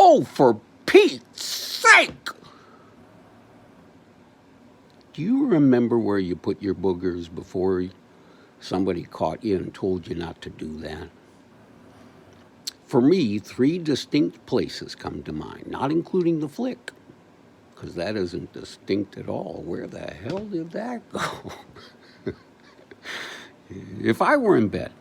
Oh, for Pete's sake! Do you remember where you put your boogers before somebody caught you and told you not to do that? For me, 3 distinct places come to mind, not including the flick, because that isn't distinct at all. Where the hell did that go? If I were in bed,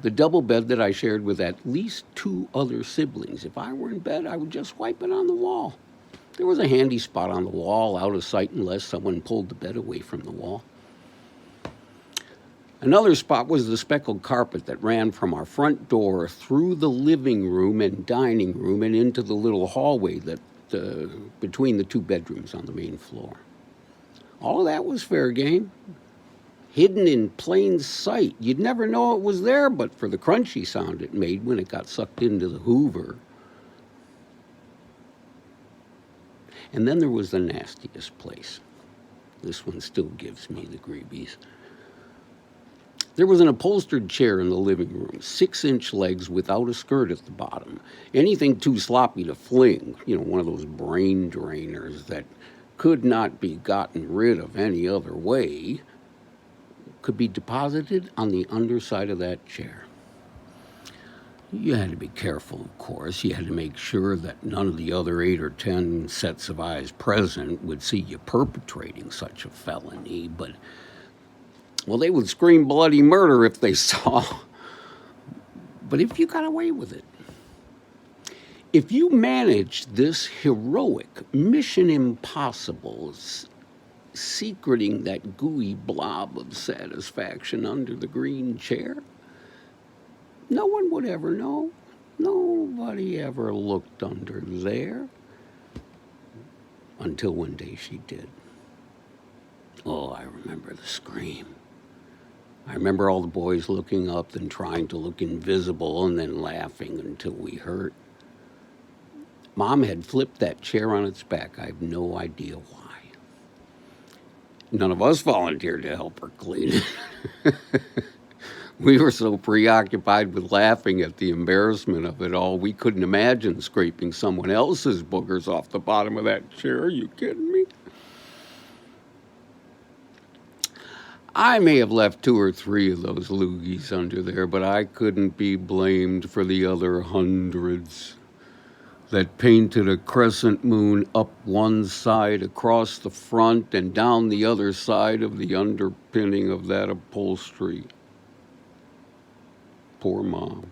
the double bed that I shared with at least 2 other siblings, if I were in bed, I would just wipe it on the wall. There was a handy spot on the wall, out of sight unless someone pulled the bed away from the wall. Another spot was the speckled carpet that ran from our front door through the living room and dining room and into the little hallway that between the 2 bedrooms on the main floor. All of that was fair game, hidden in plain sight. You'd never know it was there but for the crunchy sound it made when it got sucked into the Hoover. And then there was the nastiest place. This one still gives me the greebies. There was an upholstered chair in the living room, 6-inch legs without a skirt at the bottom. Anything too sloppy to fling, one of those brain drainers that could not be gotten rid of any other way, could be deposited on the underside of that chair. You had to be careful, of course. You had to make sure that none of the other 8 or 10 sets of eyes present would see you perpetrating such a felony, but, well, they would scream bloody murder if they saw. But if you got away with it, if you managed this heroic, mission impossible, secreting that gooey blob of satisfaction under the green chair, no one would ever know. Nobody ever looked under there. Until one day she did. Oh, I remember the scream. I remember all the boys looking up and trying to look invisible and then laughing until we hurt. Mom had flipped that chair on its back. I have no idea why. None of us volunteered to help her clean it. We were so preoccupied with laughing at the embarrassment of it all, we couldn't imagine scraping someone else's boogers off the bottom of that chair. Are you kidding me? I may have left 2 or 3 of those loogies under there, but I couldn't be blamed for the other hundreds that painted a crescent moon up one side, across the front, and down the other side of the underpinning of that upholstery. Poor Mom.